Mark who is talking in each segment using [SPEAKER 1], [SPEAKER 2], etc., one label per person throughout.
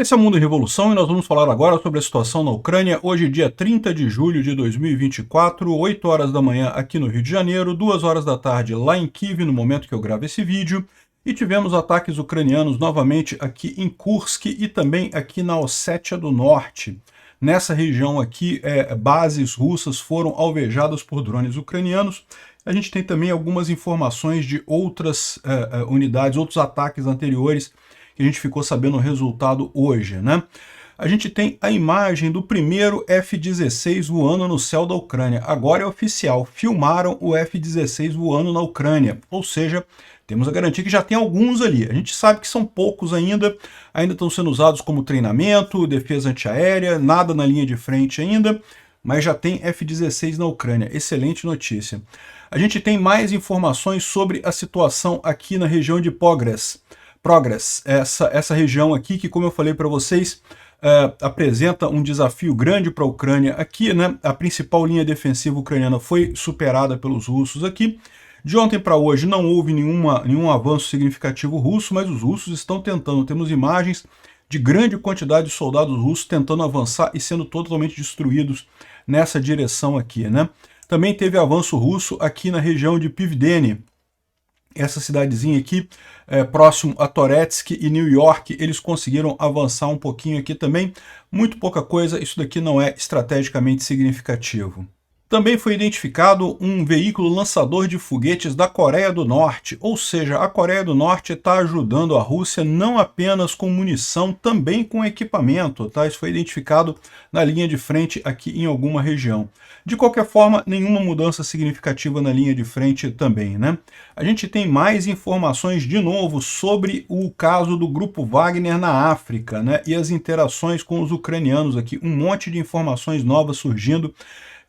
[SPEAKER 1] Esse é o Mundo em Revolução e nós vamos falar agora sobre a situação na Ucrânia, hoje dia 30 de julho de 2024, 8 horas da manhã aqui no Rio de Janeiro, 2 horas da tarde lá em Kiev, no momento que eu gravo esse vídeo, e tivemos ataques ucranianos novamente aqui em Kursk e também aqui na Ossétia do Norte. Nessa região aqui, bases russas foram alvejadas por drones ucranianos. A gente tem também algumas informações de outras unidades, outros ataques anteriores, que a gente ficou sabendo o resultado hoje, né? A gente tem a imagem do primeiro F-16 voando no céu da Ucrânia. Agora é oficial, filmaram o F-16 voando na Ucrânia, ou seja, temos a garantia que já tem alguns ali. A gente sabe que são poucos ainda estão sendo usados como treinamento, defesa antiaérea, nada na linha de frente ainda, mas já tem F-16 na Ucrânia. Excelente notícia. A gente tem mais informações sobre a situação aqui na região de Progress, essa região aqui que, como eu falei para vocês, apresenta um desafio grande para a Ucrânia aqui, né? A principal linha defensiva ucraniana foi superada pelos russos aqui. De ontem para hoje não houve nenhum avanço significativo russo, mas os russos estão tentando. Temos imagens de grande quantidade de soldados russos tentando avançar e sendo totalmente destruídos nessa direção aqui, né? Também teve avanço russo aqui na região de Pivdene. Essa cidadezinha aqui, próximo a Torezk e New York, eles conseguiram avançar um pouquinho aqui também. Muito pouca coisa, isso daqui não é estrategicamente significativo. Também foi identificado um veículo lançador de foguetes da Coreia do Norte, ou seja, a Coreia do Norte está ajudando a Rússia não apenas com munição, também com equipamento, tá? Isso foi identificado na linha de frente aqui em alguma região. De qualquer forma, nenhuma mudança significativa na linha de frente também, né? A gente tem mais informações de novo sobre o caso do Grupo Wagner na África, né? E as interações com os ucranianos aqui, um monte de informações novas surgindo,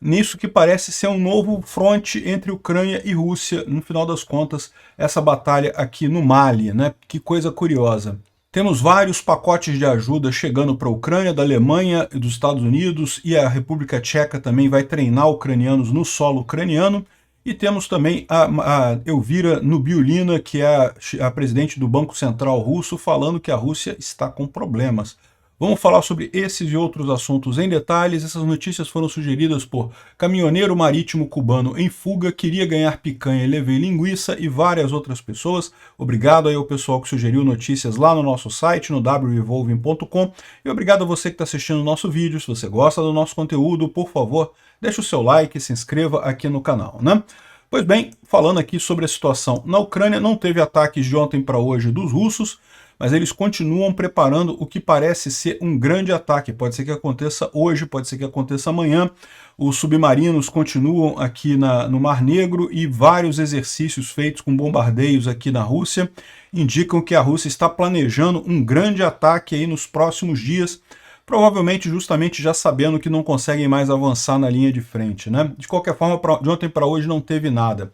[SPEAKER 1] nisso que parece ser um novo fronte entre Ucrânia e Rússia, no final das contas, essa batalha aqui no Mali, né? Que coisa curiosa. Temos vários pacotes de ajuda chegando para a Ucrânia, da Alemanha e dos Estados Unidos, e a República Tcheca também vai treinar ucranianos no solo ucraniano. E temos também a Elvira Nubiulina, que é a presidente do Banco Central Russo, falando que a Rússia está com problemas. Vamos falar sobre esses e outros assuntos em detalhes. Essas notícias foram sugeridas por caminhoneiro marítimo cubano em fuga, queria ganhar picanha e levei linguiça e várias outras pessoas. Obrigado aí ao pessoal que sugeriu notícias lá no nosso site, no wrevolving.com. E obrigado a você que está assistindo o nosso vídeo. Se você gosta do nosso conteúdo, por favor, deixe o seu like e se inscreva aqui no canal, né? Pois bem, falando aqui sobre a situação na Ucrânia, não teve ataques de ontem para hoje dos russos, mas eles continuam preparando o que parece ser um grande ataque. Pode ser que aconteça hoje, pode ser que aconteça amanhã. Os submarinos continuam aqui no Mar Negro e vários exercícios feitos com bombardeios aqui na Rússia indicam que a Rússia está planejando um grande ataque aí nos próximos dias, provavelmente justamente já sabendo que não conseguem mais avançar na linha de frente, né? De qualquer forma, de ontem para hoje não teve nada.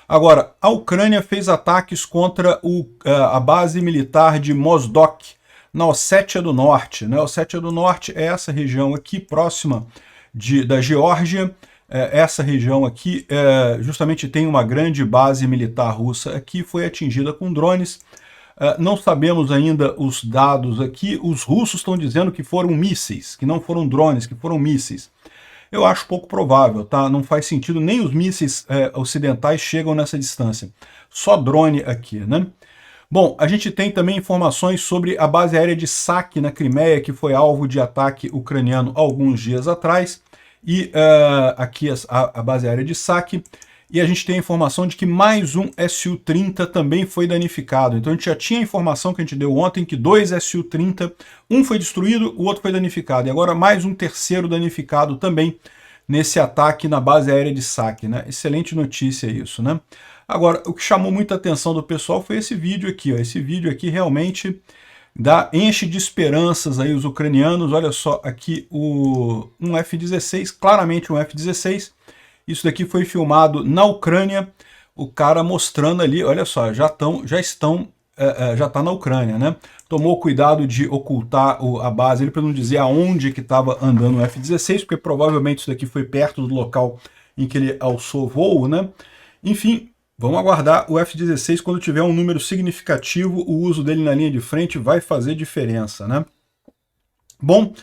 [SPEAKER 1] Agora, a Ucrânia fez ataques contra a base militar de Mozdok, na Ossétia do Norte, né? A Ossétia do Norte é essa região aqui, próxima da Geórgia. Essa região aqui justamente tem uma grande base militar russa aqui, foi atingida com drones. Não sabemos ainda os dados aqui. Os russos estão dizendo que foram mísseis, que não foram drones, que foram mísseis. Eu acho pouco provável, tá? Não faz sentido, nem os mísseis ocidentais chegam nessa distância. Só drone aqui, né? Bom, a gente tem também informações sobre a base aérea de Saki, na Crimeia, que foi alvo de ataque ucraniano alguns dias atrás. E aqui a base aérea de Saki. E a gente tem a informação de que mais um Su-30 também foi danificado. Então a gente já tinha a informação que a gente deu ontem que 2 Su-30, um foi destruído, o outro foi danificado. E agora mais um terceiro danificado também nesse ataque na base aérea de Saki, né? Excelente notícia isso, né? Agora, o que chamou muita atenção do pessoal foi esse vídeo aqui, ó. Esse vídeo aqui realmente enche de esperanças aí os ucranianos. Olha só aqui um F-16, claramente um F-16. Isso daqui foi filmado na Ucrânia, o cara mostrando ali, olha só, já está na Ucrânia, né? Tomou cuidado de ocultar a base, para não dizer aonde que estava andando o F-16, porque provavelmente isso daqui foi perto do local em que ele alçou voo, né? Enfim, vamos aguardar o F-16, quando tiver um número significativo, o uso dele na linha de frente vai fazer diferença, né? Bom,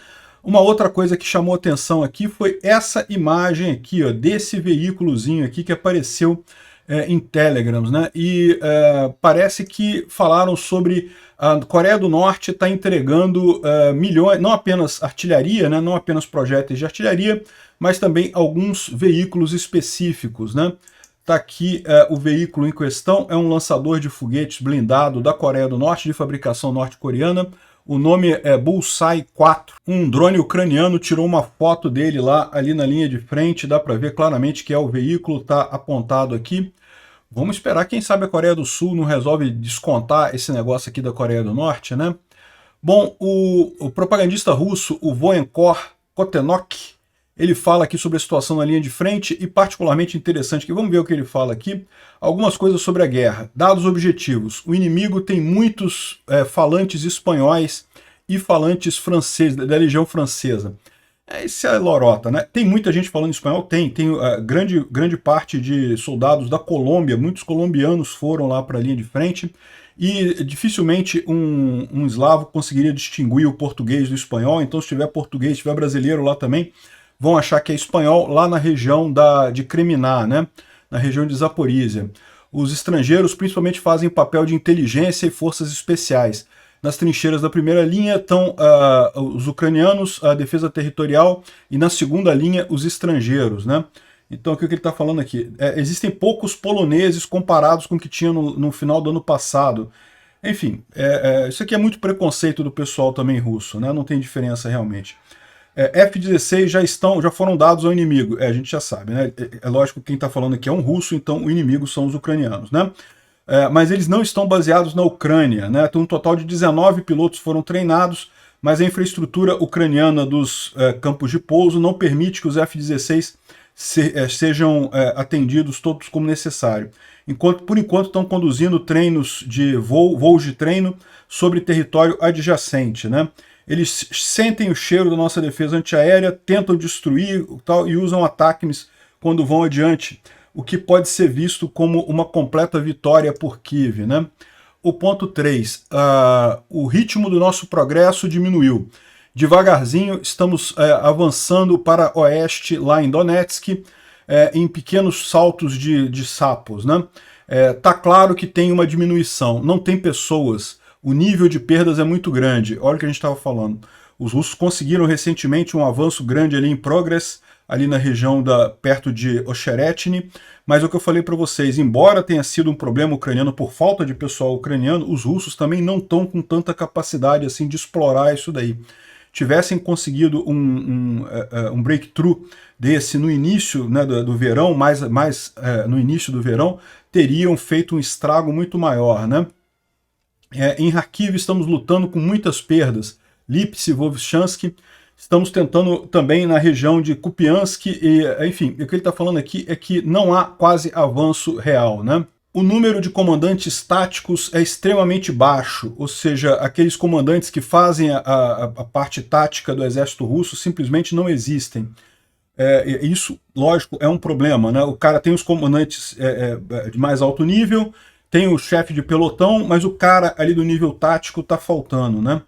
[SPEAKER 1] uma outra coisa que chamou atenção aqui foi essa imagem aqui, ó, desse veículozinho aqui que apareceu em Telegrams, né? E parece que falaram sobre a Coreia do Norte está entregando milhões, não apenas artilharia, né? Não apenas projéteis de artilharia, mas também alguns veículos específicos, né? Está aqui o veículo em questão, é um lançador de foguetes blindado da Coreia do Norte, de fabricação norte-coreana. O nome é Bullseye 4. Um drone ucraniano tirou uma foto dele lá, ali na linha de frente, dá para ver claramente que é o veículo, está apontado aqui. Vamos esperar, quem sabe a Coreia do Sul não resolve descontar esse negócio aqui da Coreia do Norte, né? Bom, o propagandista russo, o Voenkor Kotenok, ele fala aqui sobre a situação na linha de frente e particularmente interessante, que vamos ver o que ele fala aqui, algumas coisas sobre a guerra. Dados objetivos, o inimigo tem muitos falantes espanhóis e falantes franceses, da legião francesa. Isso é lorota, né? Tem muita gente falando espanhol? Tem grande parte de soldados da Colômbia, muitos colombianos foram lá para a linha de frente, e dificilmente um eslavo conseguiria distinguir o português do espanhol, então se tiver português, se tiver brasileiro lá também, vão achar que é espanhol lá na região de Kreminá, né? Na região de Zaporizhia. Os estrangeiros principalmente fazem papel de inteligência e forças especiais. Nas trincheiras da primeira linha estão os ucranianos, a defesa territorial, e na segunda linha os estrangeiros, né? Então o que ele está falando aqui? Existem poucos poloneses comparados com o que tinha no final do ano passado. Enfim, isso aqui é muito preconceito do pessoal também russo, né? Não tem diferença realmente. F-16 já foram dados ao inimigo. A gente já sabe, né? É lógico que quem está falando aqui é um russo, então o inimigo são os ucranianos, né? Mas eles não estão baseados na Ucrânia, né? Então, um total de 19 pilotos foram treinados, mas a infraestrutura ucraniana dos campos de pouso não permite que os F-16 sejam atendidos todos como necessário. Por enquanto estão conduzindo treinos de voos de treino sobre território adjacente, né? Eles sentem o cheiro da nossa defesa antiaérea, tentam destruir tal, e usam ataques quando vão adiante, o que pode ser visto como uma completa vitória por Kiev, né? O ponto 3, o ritmo do nosso progresso diminuiu. Devagarzinho estamos avançando para oeste lá em Donetsk, em pequenos saltos de sapos, né? Tá claro que tem uma diminuição, não tem pessoas, o nível de perdas é muito grande. Olha o que a gente estava falando. Os russos conseguiram recentemente um avanço grande ali em Progress, ali na região perto de Ocheretny, mas o que eu falei para vocês, embora tenha sido um problema ucraniano por falta de pessoal ucraniano, os russos também não estão com tanta capacidade assim de explorar isso daí. Tivessem conseguido um breakthrough desse no início, né, do verão, mais no início do verão, teriam feito um estrago muito maior, né? Em Kharkiv estamos lutando com muitas perdas. Lipsk, Volchansk, estamos tentando também na região de Kupiansk, enfim, o que ele está falando aqui é que não há quase avanço real, né? O número de comandantes táticos é extremamente baixo, ou seja, aqueles comandantes que fazem a parte tática do exército russo simplesmente não existem. Isso, lógico, é um problema, né? O cara tem os comandantes de mais alto nível, tem o chefe de pelotão, mas o cara ali do nível tático está faltando, né?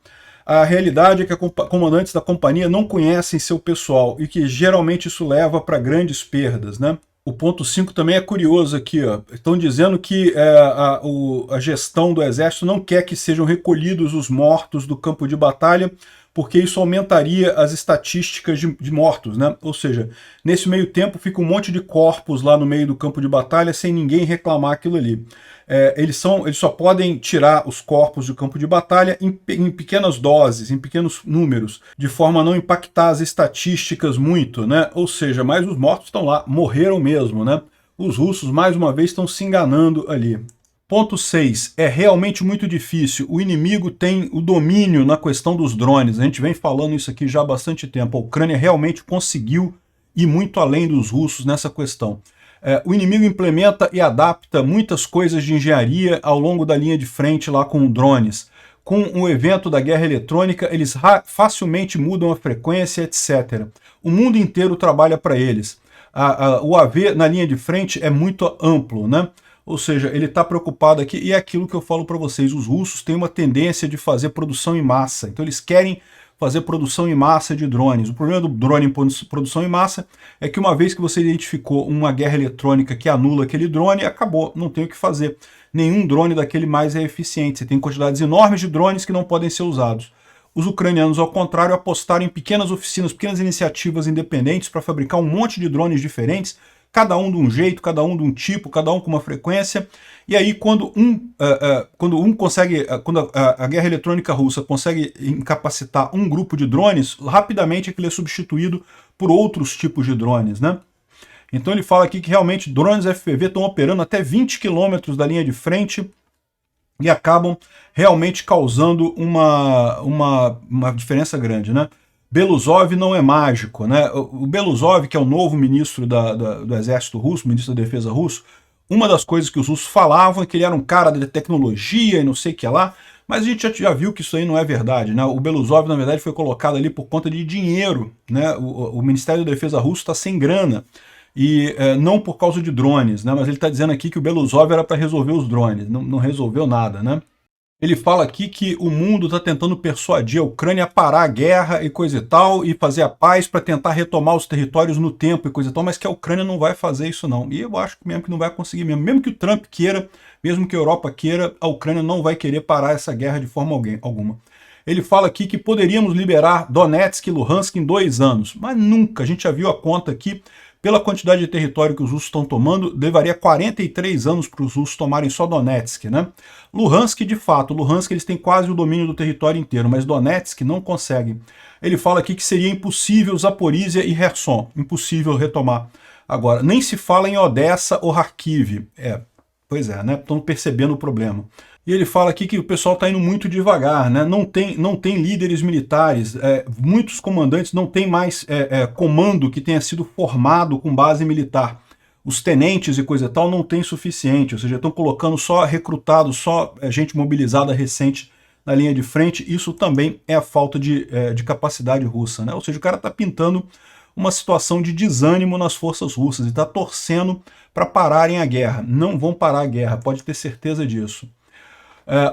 [SPEAKER 1] A realidade é que comandantes da companhia não conhecem seu pessoal e que geralmente isso leva para grandes perdas, né? O ponto 5 também é curioso aqui, ó. Estão dizendo que a gestão do exército não quer que sejam recolhidos os mortos do campo de batalha, porque isso aumentaria as estatísticas de mortos, né? Ou seja, nesse meio tempo fica um monte de corpos lá no meio do campo de batalha sem ninguém reclamar aquilo ali. Eles só podem tirar os corpos do campo de batalha em pequenas doses, em pequenos números, de forma a não impactar as estatísticas muito, né? Ou seja, mas os mortos estão lá, morreram mesmo, né? Os russos, mais uma vez, estão se enganando ali. Ponto 6. É realmente muito difícil. O inimigo tem o domínio na questão dos drones. A gente vem falando isso aqui já há bastante tempo. A Ucrânia realmente conseguiu ir muito além dos russos nessa questão. O inimigo implementa e adapta muitas coisas de engenharia ao longo da linha de frente lá com drones. Com o evento da guerra eletrônica, eles facilmente mudam a frequência, etc. O mundo inteiro trabalha para eles. O AV na linha de frente é muito amplo, né? Ou seja, ele está preocupado aqui, e é aquilo que eu falo para vocês, os russos têm uma tendência de fazer produção em massa, então eles querem fazer produção em massa de drones. O problema do drone em produção em massa é que uma vez que você identificou uma guerra eletrônica que anula aquele drone, acabou, não tem o que fazer. Nenhum drone daquele mais é eficiente. Você tem quantidades enormes de drones que não podem ser usados. Os ucranianos, ao contrário, apostaram em pequenas oficinas, pequenas iniciativas independentes para fabricar um monte de drones diferentes, cada um de um jeito, cada um de um tipo, cada um com uma frequência. E aí, quando a guerra eletrônica russa consegue incapacitar um grupo de drones, rapidamente aquilo é substituído por outros tipos de drones, né? Então ele fala aqui que realmente drones FPV estão operando até 20 km da linha de frente e acabam realmente causando uma diferença grande, né? Belousov não é mágico, né? O Belousov, que é o novo ministro do exército russo, ministro da defesa russo, uma das coisas que os russos falavam é que ele era um cara de tecnologia e não sei o que lá, mas a gente já viu que isso aí não é verdade, né? O Belousov, na verdade, foi colocado ali por conta de dinheiro, né? O Ministério da Defesa russo está sem grana, e não por causa de drones, né? Mas ele está dizendo aqui que o Belousov era para resolver os drones, não resolveu nada, né? Ele fala aqui que o mundo está tentando persuadir a Ucrânia a parar a guerra e coisa e tal, e fazer a paz para tentar retomar os territórios no tempo e coisa e tal, mas que a Ucrânia não vai fazer isso não. E eu acho que mesmo que não vai conseguir mesmo. Mesmo que o Trump queira, mesmo que a Europa queira, a Ucrânia não vai querer parar essa guerra de forma alguma. Ele fala aqui que poderíamos liberar Donetsk e Luhansk em 2 anos, mas nunca. A gente já viu a conta aqui. Pela quantidade de território que os russos estão tomando, levaria 43 anos para os russos tomarem só Donetsk, né? Luhansk, de fato, Luhansk eles têm quase o domínio do território inteiro, mas Donetsk não conseguem. Ele fala aqui que seria impossível Zaporizhia e Kherson, impossível retomar. Agora, nem se fala em Odessa ou Kharkiv. Pois é, né? Estão percebendo o problema. E ele fala aqui que o pessoal está indo muito devagar, né? Não tem líderes militares, muitos comandantes não têm mais comando que tenha sido formado com base militar. Os tenentes e coisa e tal não tem suficiente, ou seja, estão colocando só recrutados, só gente mobilizada recente na linha de frente. Isso também é a falta de capacidade russa, né? Ou seja, o cara está pintando uma situação de desânimo nas forças russas e está torcendo para pararem a guerra. Não vão parar a guerra, pode ter certeza disso.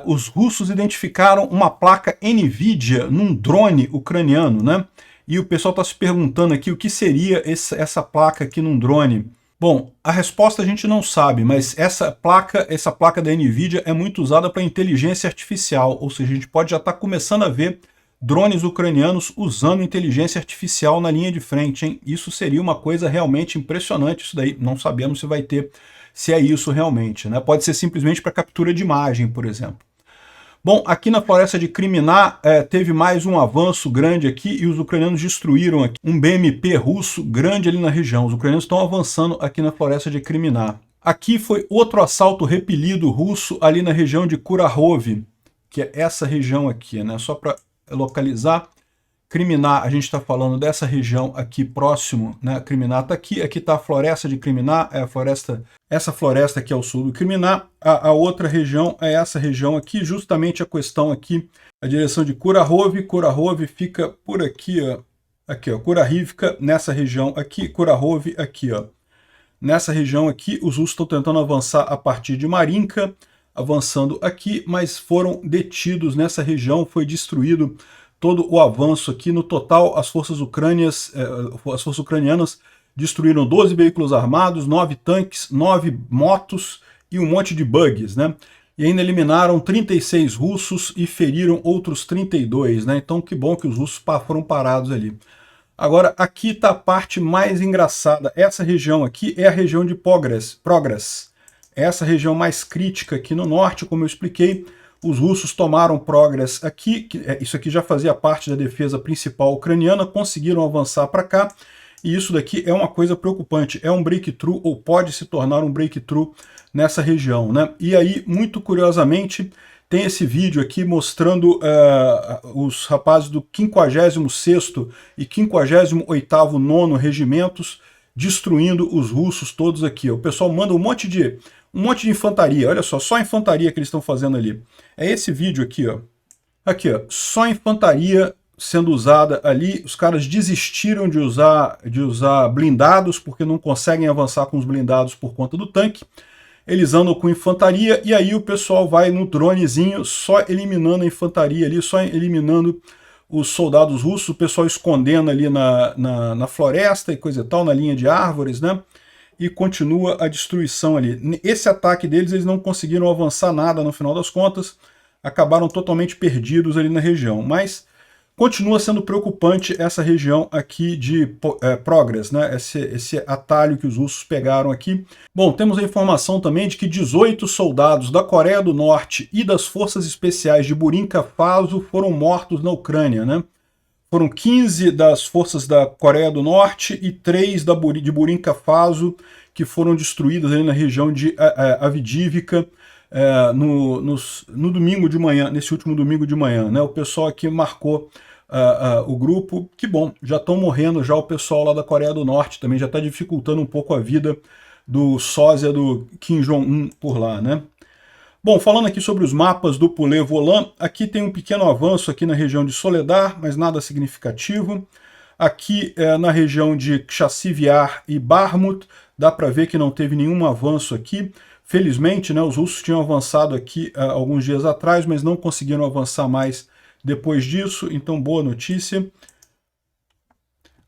[SPEAKER 1] Os russos identificaram uma placa NVIDIA num drone ucraniano, né? E o pessoal está se perguntando aqui o que seria essa placa aqui num drone. Bom, a resposta a gente não sabe, mas essa placa da NVIDIA é muito usada para inteligência artificial, ou seja, a gente pode já estar começando a ver drones ucranianos usando inteligência artificial na linha de frente, hein? Isso seria uma coisa realmente impressionante, isso daí. Não sabemos se é isso realmente, né? Pode ser simplesmente para captura de imagem, por exemplo. Bom, aqui na floresta de Kriminá teve mais um avanço grande aqui e os ucranianos destruíram aqui um BMP russo grande ali na região. Os ucranianos estão avançando aqui na floresta de Kriminá. Aqui foi outro assalto repelido russo ali na região de Kurahove, que é essa região aqui, né? Só para localizar. Kriminá, a gente está falando dessa região aqui próximo, né? Kriminá está aqui está a floresta de Kriminá, essa floresta aqui ao sul do Kriminá. A outra região é essa região aqui, justamente a questão aqui, a direção de Kurahove. Kurahove fica por aqui, ó. Aqui, ó, Kurahivka, nessa região aqui, Kurahove aqui, ó. Nessa região aqui, os russos estão tentando avançar a partir de Marinka, avançando aqui, mas foram detidos nessa região, foi destruído todo o avanço aqui. No total, as forças ucranianas destruíram 12 veículos armados, 9 tanques, 9 motos e um monte de bugs, né? E ainda eliminaram 36 russos e feriram outros 32, né? Então que bom que os russos foram parados ali. Agora, aqui está a parte mais engraçada. Essa região aqui é a região de Progress. Essa região mais crítica aqui no norte, como eu expliquei. Os russos tomaram Progress aqui, isso aqui já fazia parte da defesa principal ucraniana, conseguiram avançar para cá, e isso daqui é uma coisa preocupante, é um breakthrough, ou pode se tornar um breakthrough nessa região, né? E aí, muito curiosamente, tem esse vídeo aqui mostrando os rapazes do 56º e 58º nono regimentos destruindo os russos todos aqui. O pessoal manda um monte de infantaria, olha só infantaria que eles estão fazendo ali. É esse vídeo aqui, ó. Aqui, ó, só infantaria sendo usada ali. Os caras desistiram de usar blindados, porque não conseguem avançar com os blindados por conta do tanque. Eles andam com infantaria, e aí o pessoal vai no dronezinho, só eliminando a infantaria ali, só eliminando os soldados russos, o pessoal escondendo ali na floresta e coisa e tal, na linha de árvores, né? E continua a destruição ali. Esse ataque deles, eles não conseguiram avançar nada no final das contas, acabaram totalmente perdidos ali na região, mas continua sendo preocupante essa região aqui de Progress, né? Esse atalho que os russos pegaram aqui. Bom, temos a informação também de que 18 soldados da Coreia do Norte e das Forças Especiais de Burkina Faso foram mortos na Ucrânia, né? Foram 15 das forças da Coreia do Norte e 3 de Burkina Faso que foram destruídas ali na região de Avdiivka no domingo de manhã, nesse último domingo de manhã, né? O pessoal aqui marcou o grupo. Que bom, já estão morrendo já o pessoal lá da Coreia do Norte, também já está dificultando um pouco a vida do sósia do Kim Jong-un por lá, né? Bom, falando aqui sobre os mapas do Poulet Volant, aqui tem um pequeno avanço aqui na região de Soledar, mas nada significativo. Aqui na região de Chassiviar e Barmut, dá para ver que não teve nenhum avanço aqui. Felizmente, né, os russos tinham avançado aqui alguns dias atrás, mas não conseguiram avançar mais depois disso, então boa notícia.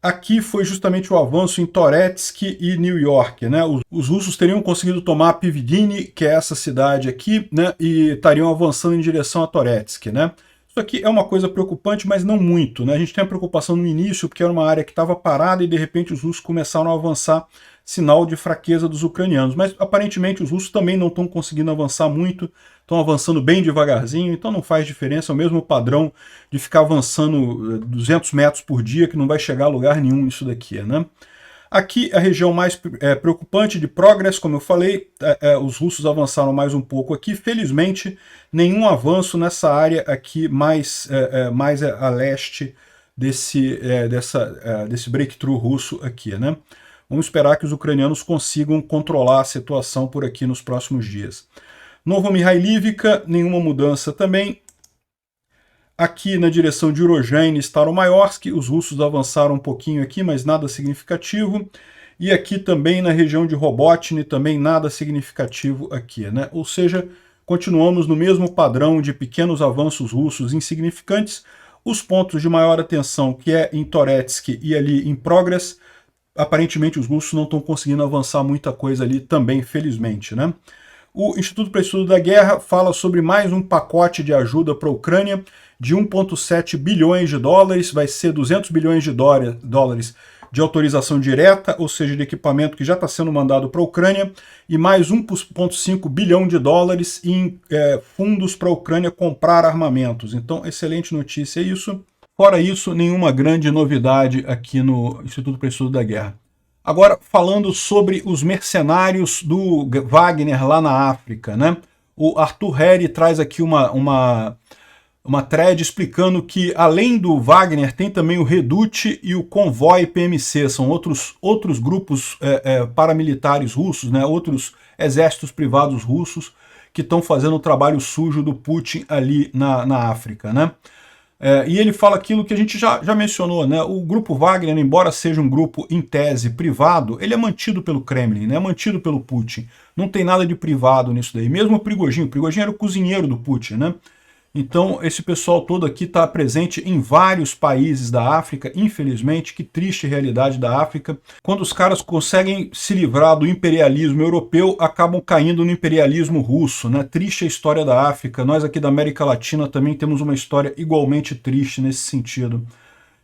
[SPEAKER 1] Aqui foi justamente o avanço em Torezk e New York, né? Os russos teriam conseguido tomar Pivdini, que é essa cidade aqui, né? E estariam avançando em direção a Torezk, né? Isso aqui é uma coisa preocupante, mas não muito, né? A gente tem a preocupação no início, porque era uma área que estava parada e de repente os russos começaram a avançar, sinal de fraqueza dos ucranianos. Mas aparentemente os russos também não estão conseguindo avançar muito, estão avançando bem devagarzinho, então não faz diferença, é o mesmo padrão de ficar avançando 200 metros por dia, que não vai chegar a lugar nenhum isso daqui, né? Aqui a região mais preocupante de Progress, como eu falei, os russos avançaram mais um pouco aqui. Felizmente, nenhum avanço nessa área aqui mais a leste desse breakthrough russo aqui, né? Vamos esperar que os ucranianos consigam controlar a situação por aqui nos próximos dias. Novomihailivka, nenhuma mudança também. Aqui na direção de Urozhaine e Staromayorsk, os russos avançaram um pouquinho aqui, mas nada significativo. E aqui também na região de Robotny, também nada significativo aqui, né? Ou seja, continuamos no mesmo padrão de pequenos avanços russos insignificantes. Os pontos de maior atenção, que é em Torezk e ali em Progress, aparentemente os russos não estão conseguindo avançar muita coisa ali também, felizmente, né? O Instituto para Estudo da Guerra fala sobre mais um pacote de ajuda para a Ucrânia de 1,7 bilhões de dólares, vai ser 200 bilhões de dólares de autorização direta, ou seja, de equipamento que já está sendo mandado para a Ucrânia, e mais 1,5 bilhão de dólares em fundos para a Ucrânia comprar armamentos. Então, excelente notícia isso. Fora isso, nenhuma grande novidade aqui no Instituto para Estudo da Guerra. Agora, falando sobre os mercenários do Wagner lá na África, né? O Arthur Harry traz aqui uma thread explicando que, além do Wagner, tem também o Redut e o Convoy PMC, são outros grupos paramilitares russos, né? Outros exércitos privados russos que estão fazendo o trabalho sujo do Putin ali na África, né? E ele fala aquilo que a gente já mencionou, né? O grupo Wagner, embora seja um grupo em tese privado, ele é mantido pelo Kremlin, né? É mantido pelo Putin. Não tem nada de privado nisso daí. Mesmo o Prigozhin era o cozinheiro do Putin, né? Então esse pessoal todo aqui está presente em vários países da África, infelizmente, que triste realidade da África. Quando os caras conseguem se livrar do imperialismo europeu, acabam caindo no imperialismo russo, né? Triste a história da África. Nós aqui da América Latina também temos uma história igualmente triste nesse sentido.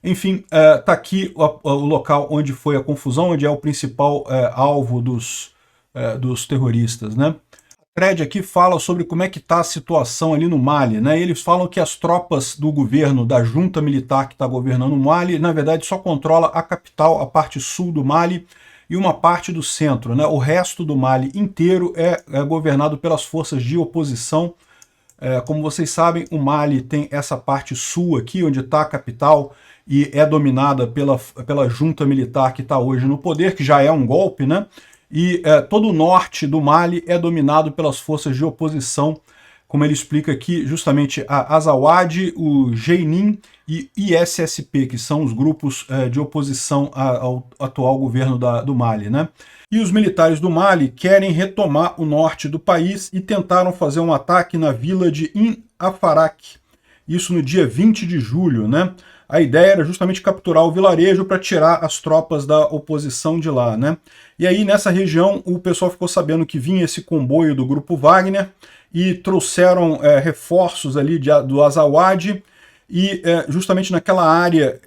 [SPEAKER 1] Enfim, tá aqui o local onde foi a confusão, onde é o principal alvo dos terroristas, né? A thread aqui fala sobre como é que está a situação ali no Mali, né? Eles falam que as tropas do governo, da junta militar que está governando o Mali, na verdade só controla a capital, a parte sul do Mali e uma parte do centro, né? O resto do Mali inteiro é governado pelas forças de oposição. Como vocês sabem, o Mali tem essa parte sul aqui, onde está a capital, e é dominada pela junta militar que está hoje no poder, que já é um golpe, né? E todo o norte do Mali é dominado pelas forças de oposição, como ele explica aqui, justamente a Azawad, o Jenin e ISSP, que são os grupos de oposição ao atual governo do Mali, né? E os militares do Mali querem retomar o norte do país e tentaram fazer um ataque na vila de In Afarak, isso no dia 20 de julho, né? A ideia era justamente capturar o vilarejo para tirar as tropas da oposição de lá, né? E aí, nessa região, o pessoal ficou sabendo que vinha esse comboio do Grupo Wagner e trouxeram reforços ali do Azawad e justamente naquela área,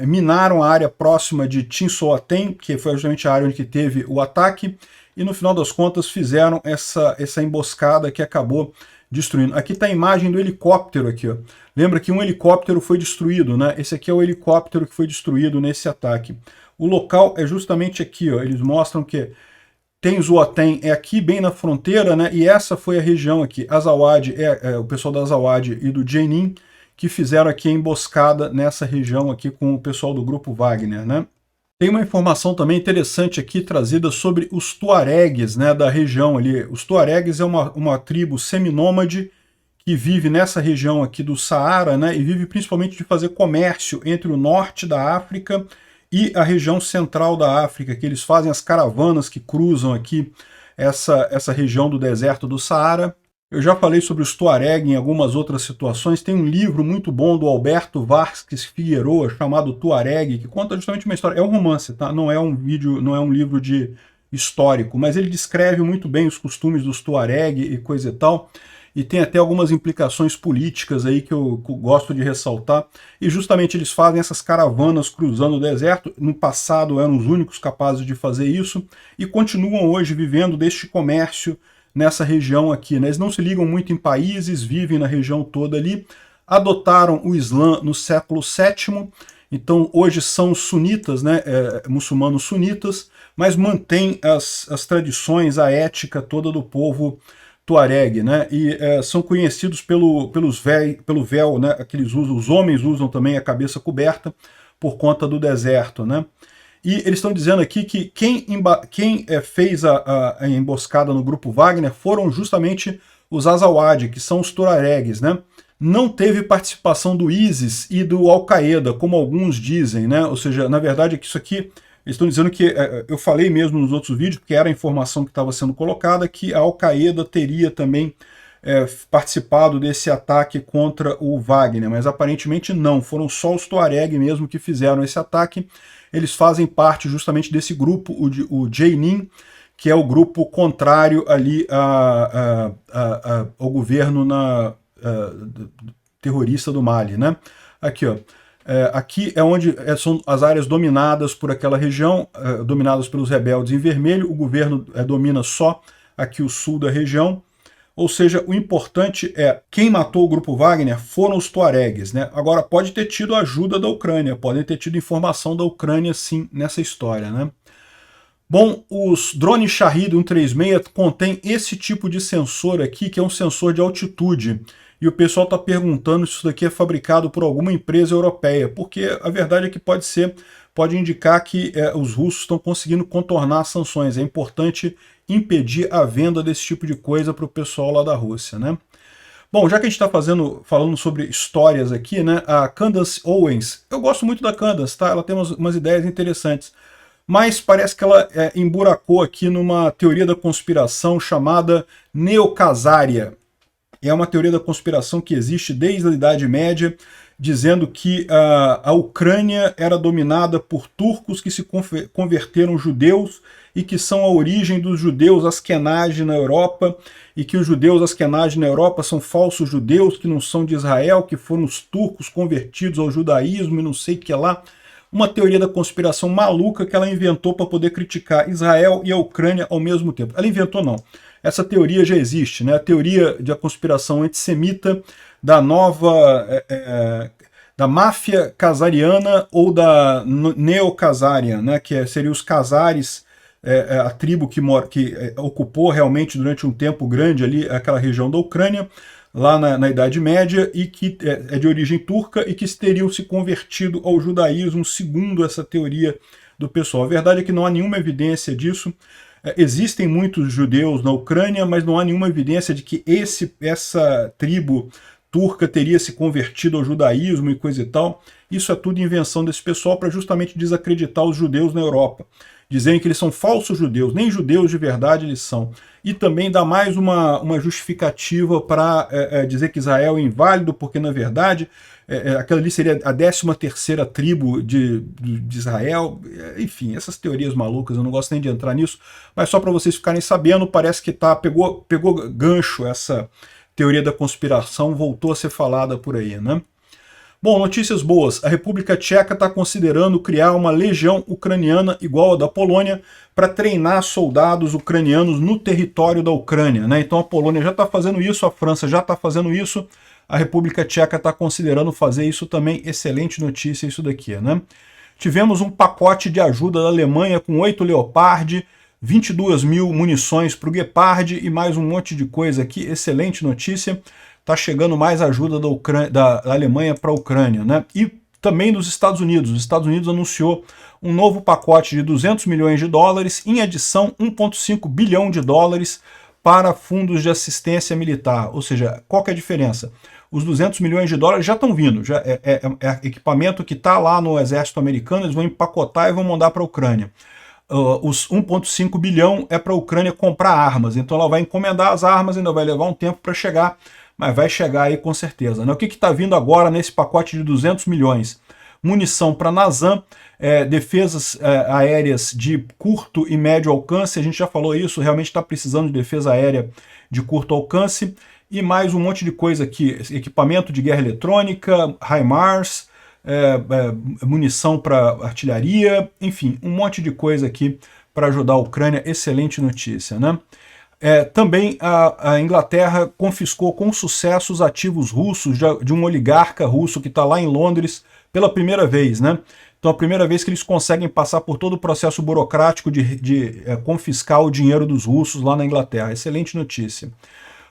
[SPEAKER 1] minaram a área próxima de Tinsoatem, que foi justamente a área onde teve o ataque, e no final das contas fizeram essa emboscada que acabou destruindo. Aqui está a imagem do helicóptero aqui, ó. Lembra que um helicóptero foi destruído, né? Esse aqui é o helicóptero que foi destruído nesse ataque. O local é justamente aqui, ó. Eles mostram que Tinsoatem é aqui bem na fronteira, né? E essa foi a região aqui. Azawad o pessoal da Azawad e do Jenin que fizeram aqui a emboscada nessa região aqui com o pessoal do Grupo Wagner, né? Tem uma informação também interessante aqui trazida sobre os tuaregues, né, da região ali. Os tuaregues é uma tribo seminômade que vive nessa região aqui do Saara, né, e vive principalmente de fazer comércio entre o norte da África e a região central da África, que eles fazem as caravanas que cruzam aqui essa região do deserto do Saara. Eu já falei sobre os Tuareg em algumas outras situações. Tem um livro muito bom do Alberto Vasques Figueroa chamado Tuareg, que conta justamente uma história. É um romance, tá? Não é um livro de histórico, mas ele descreve muito bem os costumes dos Tuareg e coisa e tal. E tem até algumas implicações políticas aí que eu gosto de ressaltar. E justamente eles fazem essas caravanas cruzando o deserto. No passado eram os únicos capazes de fazer isso e continuam hoje vivendo deste comércio nessa região aqui, né? Eles não se ligam muito em países, vivem na região toda ali, adotaram o Islã no século VII, então hoje são sunitas, né? Muçulmanos sunitas, mas mantêm as tradições, a ética toda do povo Tuareg, né? E são conhecidos pelo véu, né? Que eles usam, os homens usam também a cabeça coberta por conta do deserto, né? E eles estão dizendo aqui que quem fez a emboscada no Grupo Wagner foram justamente os Azawad, que são os Tuaregs, né? Não teve participação do ISIS e do Al-Qaeda, como alguns dizem, né? Ou seja, na verdade, que isso aqui, eles estão dizendo que, eu falei mesmo nos outros vídeos, porque era a informação que estava sendo colocada, que a Al-Qaeda teria também participado desse ataque contra o Wagner, mas aparentemente não, foram só os Tuareg mesmo que fizeram esse ataque. Eles fazem parte justamente desse grupo, o Jenin, que é o grupo contrário ali ao governo terrorista do Mali, né? Aqui, ó. Aqui é onde são as áreas dominadas por aquela região, dominadas pelos rebeldes em vermelho. O governo domina só aqui o sul da região. Ou seja, o importante é, quem matou o Grupo Wagner foram os Tuaregs, né? Agora, pode ter tido ajuda da Ucrânia, podem ter tido informação da Ucrânia, sim, nessa história, né? Bom, os drones Shahed 136 contêm esse tipo de sensor aqui, que é um sensor de altitude. E o pessoal está perguntando se isso daqui é fabricado por alguma empresa europeia, porque a verdade é que pode indicar que os russos estão conseguindo contornar as sanções. É importante impedir a venda desse tipo de coisa para o pessoal lá da Rússia, né? Bom, já que a gente está falando sobre histórias aqui, né? A Candace Owens, eu gosto muito da Candace, tá? Ela tem umas ideias interessantes, mas parece que ela emburacou aqui numa teoria da conspiração chamada neocasária. É uma teoria da conspiração que existe desde a Idade Média, dizendo que a Ucrânia era dominada por turcos que se converteram judeus e que são a origem dos judeus Askenazes na Europa, e que os judeus Askenazes na Europa são falsos judeus, que não são de Israel, que foram os turcos convertidos ao judaísmo e não sei o que lá. Uma teoria da conspiração maluca que ela inventou para poder criticar Israel e a Ucrânia ao mesmo tempo. Ela inventou não. Essa teoria já existe, né? A teoria da conspiração antissemita da da máfia casariana ou da neocasarian, né? Que seriam os casares, a tribo que ocupou realmente durante um tempo grande ali aquela região da Ucrânia, lá na Idade Média, e que é de origem turca e que teriam se convertido ao judaísmo, segundo essa teoria do pessoal. A verdade é que não há nenhuma evidência disso. Existem muitos judeus na Ucrânia, mas não há nenhuma evidência de que essa tribo turca teria se convertido ao judaísmo e coisa e tal. Isso é tudo invenção desse pessoal para justamente desacreditar os judeus na Europa. Dizem que eles são falsos judeus, nem judeus de verdade eles são. E também dá mais uma justificativa para dizer que Israel é inválido, porque na verdade aquela ali seria a 13ª tribo de Israel, enfim, essas teorias malucas, eu não gosto nem de entrar nisso, mas só para vocês ficarem sabendo, parece que pegou gancho essa teoria da conspiração, voltou a ser falada por aí, né? Bom, notícias boas. A República Tcheca está considerando criar uma legião ucraniana igual a da Polônia para treinar soldados ucranianos no território da Ucrânia, né? Então a Polônia já está fazendo isso, a França já está fazendo isso, a República Tcheca está considerando fazer isso também. Excelente notícia isso daqui, né? Tivemos um pacote de ajuda da Alemanha com 8 Leopard, 22 mil munições para o Gepard e mais um monte de coisa aqui. Excelente notícia. Está chegando mais ajuda da Alemanha para a Ucrânia, né? E também dos Estados Unidos. Os Estados Unidos anunciou um novo pacote de 200 milhões de dólares, em adição 1,5 bilhão de dólares para fundos de assistência militar. Ou seja, qual que é a diferença? Os 200 milhões de dólares já estão vindo, já é equipamento que está lá no exército americano, eles vão empacotar e vão mandar para a Ucrânia. Os 1,5 bilhão é para a Ucrânia comprar armas, então ela vai encomendar as armas, ainda vai levar um tempo para chegar, mas vai chegar aí com certeza, né? O que está vindo agora nesse pacote de 200 milhões? Munição para NASAM, defesas aéreas de curto e médio alcance, a gente já falou isso, realmente está precisando de defesa aérea de curto alcance, e mais um monte de coisa aqui, equipamento de guerra eletrônica, HIMARS, munição para artilharia, enfim, um monte de coisa aqui para ajudar a Ucrânia. Excelente notícia, né? Também a Inglaterra confiscou com sucesso os ativos russos de um oligarca russo que está lá em Londres pela primeira vez, né? Então a primeira vez que eles conseguem passar por todo o processo burocrático de confiscar o dinheiro dos russos lá na Inglaterra. Excelente notícia.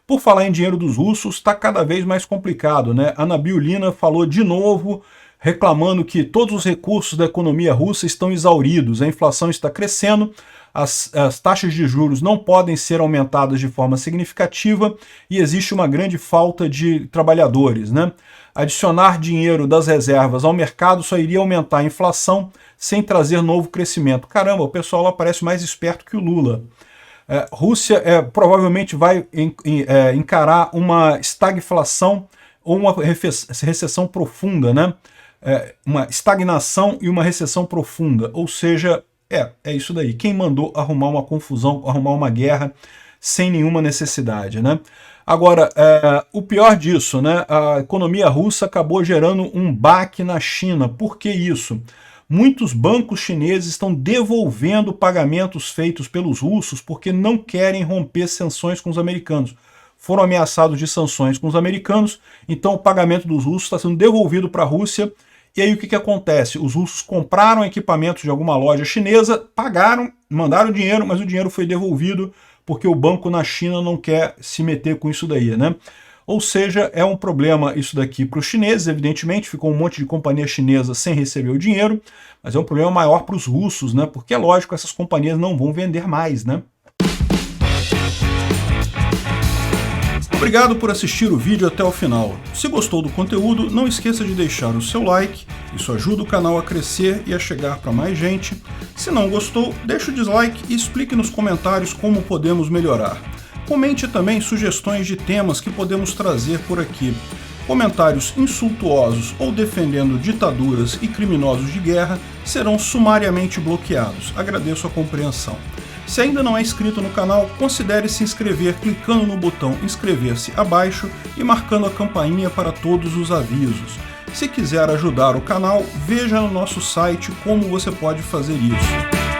[SPEAKER 1] Por falar em dinheiro dos russos, está cada vez mais complicado, né? A Nabiullina falou de novo, reclamando que todos os recursos da economia russa estão exauridos, a inflação está crescendo, as taxas de juros não podem ser aumentadas de forma significativa e existe uma grande falta de trabalhadores, né? Adicionar dinheiro das reservas ao mercado só iria aumentar a inflação sem trazer novo crescimento. Caramba, o pessoal lá parece mais esperto que o Lula. Rússia provavelmente vai encarar uma estagflação ou uma recessão profunda, né? Uma estagnação e uma recessão profunda, ou seja, é isso daí. Quem mandou arrumar uma confusão, arrumar uma guerra sem nenhuma necessidade, né? Agora, o pior disso, né? A economia russa acabou gerando um baque na China. Por que isso? Muitos bancos chineses estão devolvendo pagamentos feitos pelos russos porque não querem romper sanções com os americanos. Foram ameaçados de sanções com os americanos, então o pagamento dos russos está sendo devolvido para a Rússia. E aí o que acontece? Os russos compraram equipamentos de alguma loja chinesa, pagaram, mandaram dinheiro, mas o dinheiro foi devolvido porque o banco na China não quer se meter com isso daí, né? Ou seja, é um problema isso daqui para os chineses, evidentemente, ficou um monte de companhia chinesa sem receber o dinheiro, mas é um problema maior para os russos, né? Porque é lógico, essas companhias não vão vender mais, né? Obrigado por assistir o vídeo até o final. Se gostou do conteúdo, não esqueça de deixar o seu like, isso ajuda o canal a crescer e a chegar para mais gente. Se não gostou, deixe o dislike e explique nos comentários como podemos melhorar. Comente também sugestões de temas que podemos trazer por aqui. Comentários insultuosos ou defendendo ditaduras e criminosos de guerra serão sumariamente bloqueados. Agradeço a compreensão. Se ainda não é inscrito no canal, considere se inscrever clicando no botão inscrever-se abaixo e marcando a campainha para todos os avisos. Se quiser ajudar o canal, veja no nosso site como você pode fazer isso.